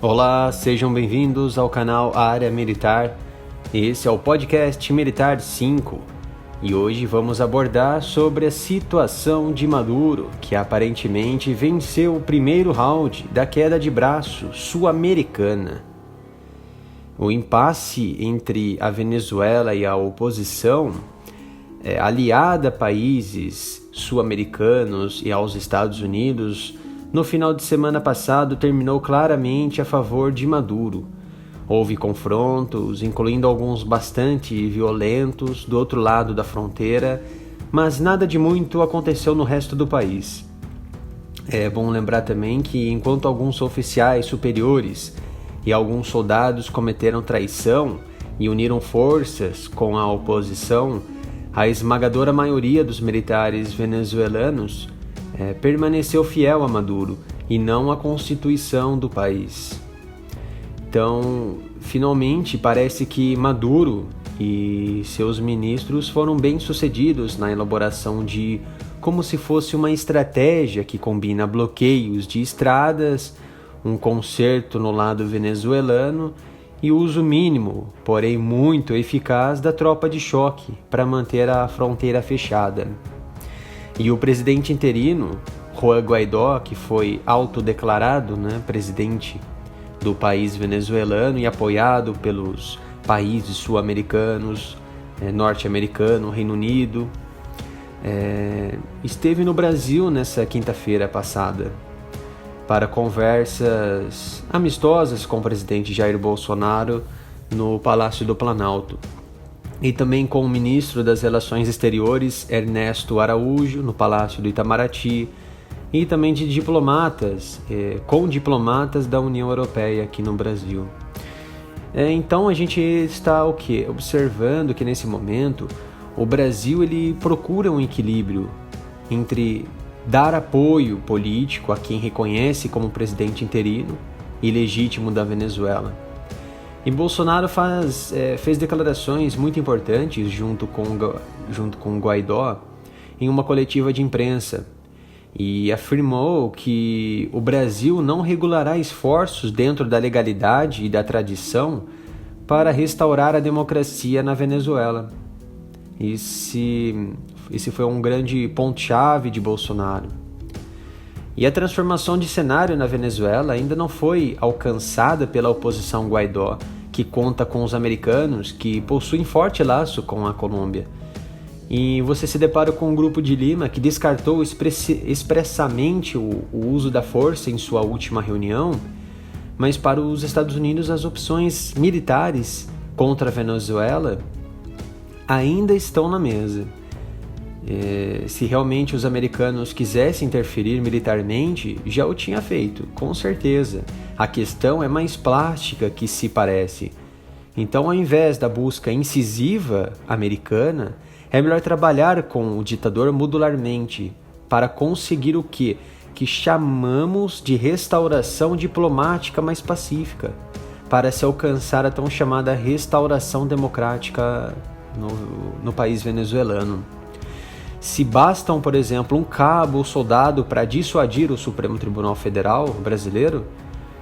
Olá, sejam bem-vindos ao canal Área Militar. Esse é o podcast Militar 5 e hoje vamos abordar sobre a situação de Maduro, que aparentemente venceu o primeiro round da queda de braço sul-americana. O impasse entre a Venezuela e a oposição, aliada a países sul-americanos e aos Estados Unidos, no final de semana passado terminou claramente a favor de Maduro. Houve confrontos, incluindo alguns bastante violentos do outro lado da fronteira, mas nada de muito aconteceu no resto do país. É bom lembrar também que enquanto alguns oficiais superiores e alguns soldados cometeram traição e uniram forças com a oposição, a esmagadora maioria dos militares venezuelanos permaneceu fiel a Maduro e não à Constituição do país. Então, finalmente, parece que Maduro e seus ministros foram bem-sucedidos na elaboração de como se fosse uma estratégia que combina bloqueios de estradas, um conserto no lado venezuelano e o uso mínimo, porém muito eficaz, da tropa de choque para manter a fronteira fechada. E o presidente interino, Juan Guaidó, que foi autodeclarado presidente do país venezuelano e apoiado pelos países sul-americanos, norte-americano, Reino Unido, esteve no Brasil nessa quinta-feira passada para conversas amistosas com o presidente Jair Bolsonaro no Palácio do Planalto. E também com o ministro das Relações Exteriores, Ernesto Araújo, no Palácio do Itamaraty, e também de diplomatas, com diplomatas da União Europeia aqui no Brasil. Então a gente está observando que nesse momento o Brasil ele procura um equilíbrio entre dar apoio político a quem reconhece como presidente interino e legítimo da Venezuela. E Bolsonaro fez declarações muito importantes junto com Guaidó em uma coletiva de imprensa e afirmou que o Brasil não regulará esforços dentro da legalidade e da tradição para restaurar a democracia na Venezuela. Esse foi um grande ponto-chave de Bolsonaro. E a transformação de cenário na Venezuela ainda não foi alcançada pela oposição Guaidó, que conta com os americanos, que possuem forte laço com a Colômbia. E você se depara com um grupo de Lima que descartou expressamente o uso da força em sua última reunião, mas para os Estados Unidos as opções militares contra a Venezuela ainda estão na mesa. Se realmente os americanos quisessem interferir militarmente, já o tinha feito, com certeza. A questão é mais plástica que se parece. Então, ao invés da busca incisiva americana, é melhor trabalhar com o ditador modularmente para conseguir o que chamamos de restauração diplomática mais pacífica, para se alcançar a tão chamada restauração democrática no país venezuelano. Se bastam, por exemplo, um cabo ou soldado para dissuadir o Supremo Tribunal Federal brasileiro,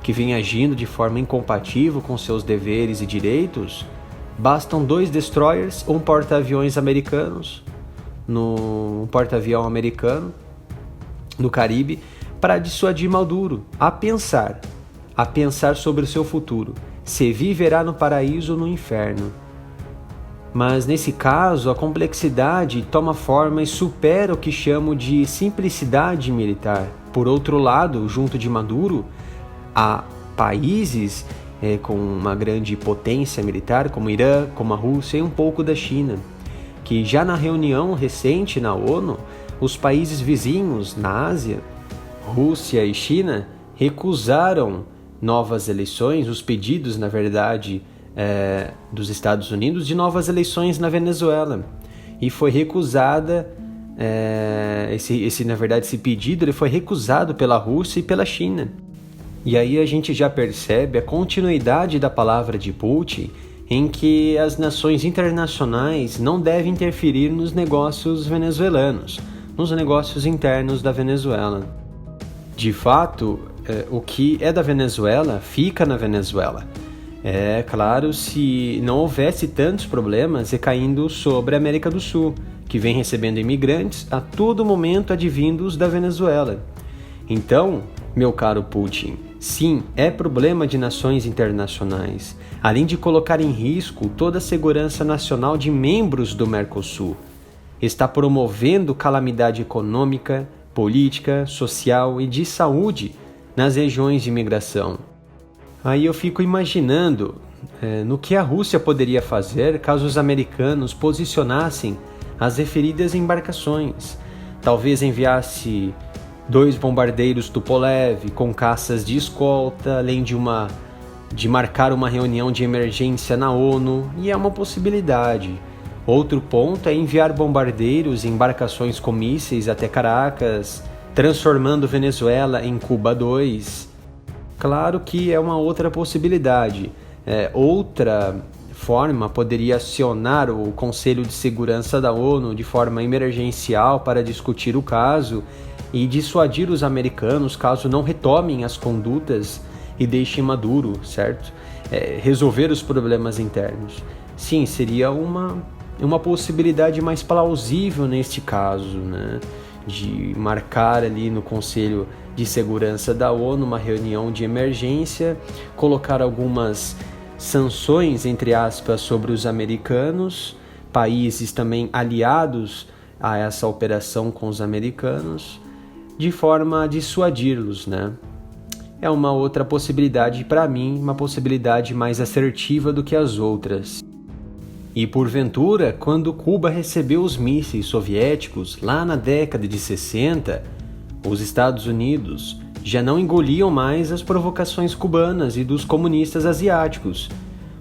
que vem agindo de forma incompatível com seus deveres e direitos, bastam 2 destroyers ou um porta-aviões americanos, um porta-avião americano no Caribe, para dissuadir Maduro a pensar sobre o seu futuro, se viverá no paraíso ou no inferno. Mas nesse caso, a complexidade toma forma e supera o que chamo de simplicidade militar. Por outro lado, junto de Maduro, há países com uma grande potência militar, como o Irã, como a Rússia e um pouco da China, que já na reunião recente na ONU, os países vizinhos na Ásia, Rússia e China, recusaram novas eleições, os pedidos, na verdade, dos Estados Unidos de novas eleições na Venezuela, e foi recusada esse pedido ele foi recusado pela Rússia e pela China. E aí a gente já percebe a continuidade da palavra de Putin em que as nações internacionais não devem interferir nos negócios venezuelanos, nos negócios internos da Venezuela. De fato, o que é da Venezuela fica na Venezuela. É claro, se não houvesse tantos problemas recaindo sobre a América do Sul, que vem recebendo imigrantes a todo momento advindos da Venezuela. Então, meu caro Putin, sim, é problema de nações internacionais, além de colocar em risco toda a segurança nacional de membros do Mercosul. Está promovendo calamidade econômica, política, social e de saúde nas regiões de imigração. Aí eu fico imaginando no que a Rússia poderia fazer caso os americanos posicionassem as referidas embarcações. Talvez enviasse 2 bombardeiros Tupolev com caças de escolta, além de marcar uma reunião de emergência na ONU, e é uma possibilidade. Outro ponto é enviar bombardeiros e embarcações com mísseis até Caracas, transformando Venezuela em Cuba II. Claro que é uma outra possibilidade. Outra forma poderia acionar o Conselho de Segurança da ONU de forma emergencial para discutir o caso e dissuadir os americanos caso não retomem as condutas e deixem Maduro, certo? Resolver os problemas internos. Sim, seria uma possibilidade mais plausível neste caso, né? De marcar ali no Conselho de Segurança da ONU uma reunião de emergência, colocar algumas sanções, entre aspas, sobre os americanos, países também aliados a essa operação com os americanos, de forma a dissuadi-los, né? É uma outra possibilidade, para mim, uma possibilidade mais assertiva do que as outras. E porventura, quando Cuba recebeu os mísseis soviéticos lá na década de 60, os Estados Unidos já não engoliam mais as provocações cubanas e dos comunistas asiáticos.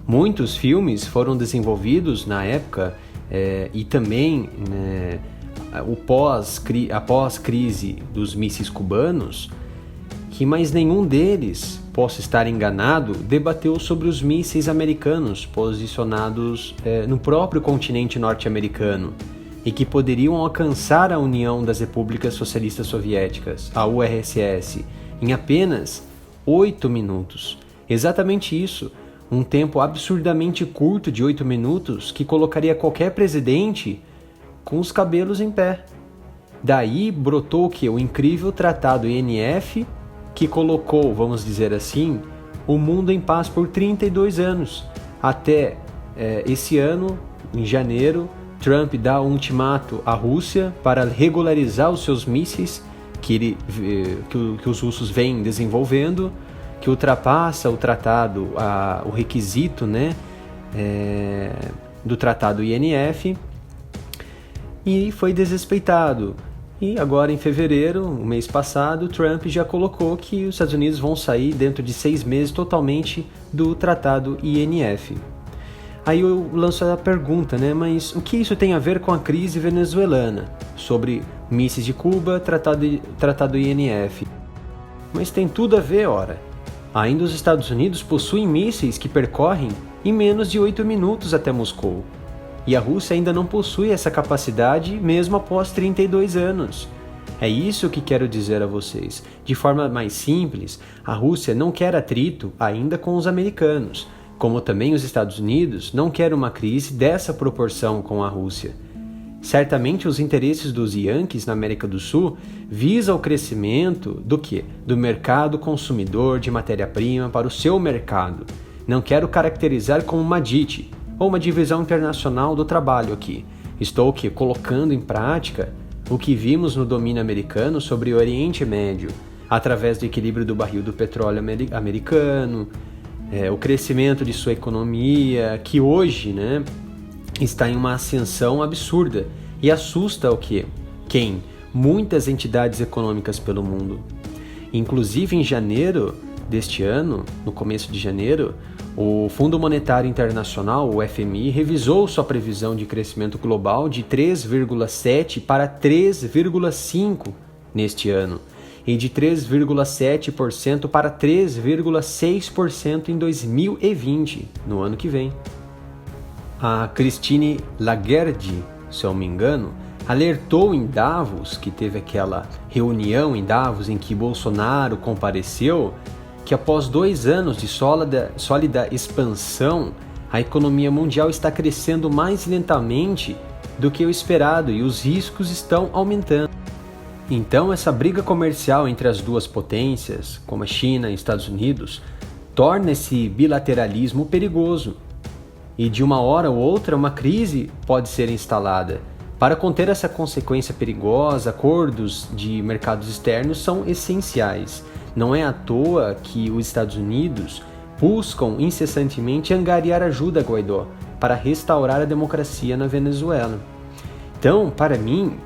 Muitos filmes foram desenvolvidos na época e também a pós-crise dos mísseis cubanos, que mais nenhum deles, posso estar enganado, debateu sobre os mísseis americanos posicionados no próprio continente norte-americano e que poderiam alcançar a União das Repúblicas Socialistas Soviéticas, a URSS, em apenas 8 minutos. Exatamente isso, um tempo absurdamente curto de 8 minutos que colocaria qualquer presidente com os cabelos em pé. Daí brotou o incrível Tratado INF, que colocou, vamos dizer assim, o mundo em paz por 32 anos. Até esse ano, em janeiro, Trump dá um ultimato à Rússia para regularizar os seus mísseis que os russos vêm desenvolvendo, que ultrapassa o tratado, o requisito, né, do Tratado INF, e foi desrespeitado. E agora, em fevereiro, o mês passado, Trump já colocou que os Estados Unidos vão sair dentro de 6 meses totalmente do Tratado INF. Aí eu lanço a pergunta, né? Mas o que isso tem a ver com a crise venezuelana? Sobre mísseis de Cuba, Tratado INF. Mas tem tudo a ver, ora. Ainda os Estados Unidos possuem mísseis que percorrem em menos de 8 minutos até Moscou. E a Rússia ainda não possui essa capacidade mesmo após 32 anos. É isso que quero dizer a vocês. De forma mais simples, a Rússia não quer atrito ainda com os americanos, como também os Estados Unidos não querem uma crise dessa proporção com a Rússia. Certamente os interesses dos Yankees na América do Sul visam o crescimento do quê? Do mercado consumidor de matéria-prima para o seu mercado. Não quero caracterizar como uma DIT, ou uma divisão internacional do trabalho aqui. Estou colocando em prática o que vimos no domínio americano sobre o Oriente Médio, através do equilíbrio do barril do petróleo americano, o crescimento de sua economia, que hoje, né, está em uma ascensão absurda e assusta quem? Muitas entidades econômicas pelo mundo. Inclusive em janeiro deste ano, no começo de janeiro, o Fundo Monetário Internacional, o FMI, revisou sua previsão de crescimento global de 3,7% para 3,5% neste ano e de 3,7% para 3,6% em 2020, no ano que vem. A Christine Lagarde, se eu não me engano, alertou em Davos, que teve aquela reunião em Davos em que Bolsonaro compareceu, que após 2 anos de sólida expansão, a economia mundial está crescendo mais lentamente do que o esperado e os riscos estão aumentando. Então, essa briga comercial entre as duas potências, como a China e Estados Unidos, torna esse bilateralismo perigoso. E de uma hora ou outra, uma crise pode ser instalada. Para conter essa consequência perigosa, acordos de mercados externos são essenciais. Não é à toa que os Estados Unidos buscam incessantemente angariar ajuda a Guaidó para restaurar a democracia na Venezuela. Então, para mim,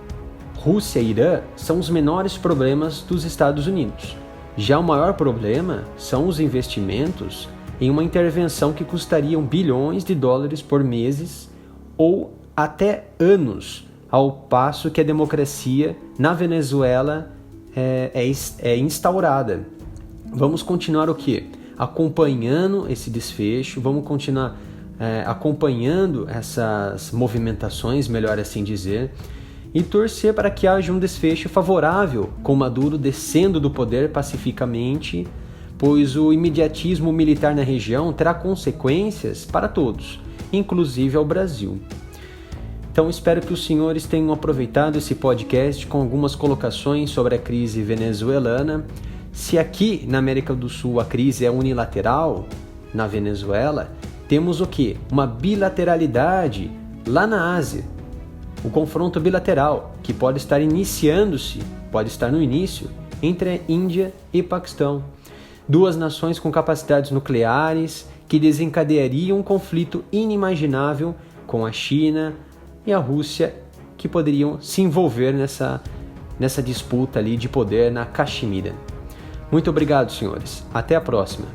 Rússia e Irã são os menores problemas dos Estados Unidos. Já o maior problema são os investimentos em uma intervenção que custaria bilhões de dólares por meses ou até anos, ao passo que a democracia na Venezuela é instaurada. Vamos continuar o quê? Acompanhando esse desfecho, vamos continuar acompanhando essas movimentações, melhor assim dizer, e torcer para que haja um desfecho favorável, com Maduro descendo do poder pacificamente, pois o imediatismo militar na região terá consequências para todos, inclusive ao Brasil. Então espero que os senhores tenham aproveitado esse podcast com algumas colocações sobre a crise venezuelana. Se aqui na América do Sul a crise é unilateral, na Venezuela, temos o quê? Uma bilateralidade lá na Ásia. O confronto bilateral, que pode estar iniciando-se, pode estar no início, entre a Índia e Paquistão. 2 nações com capacidades nucleares que desencadeariam um conflito inimaginável com a China e a Rússia, que poderiam se envolver nessa disputa ali de poder na Caxemira. Muito obrigado, senhores. Até a próxima.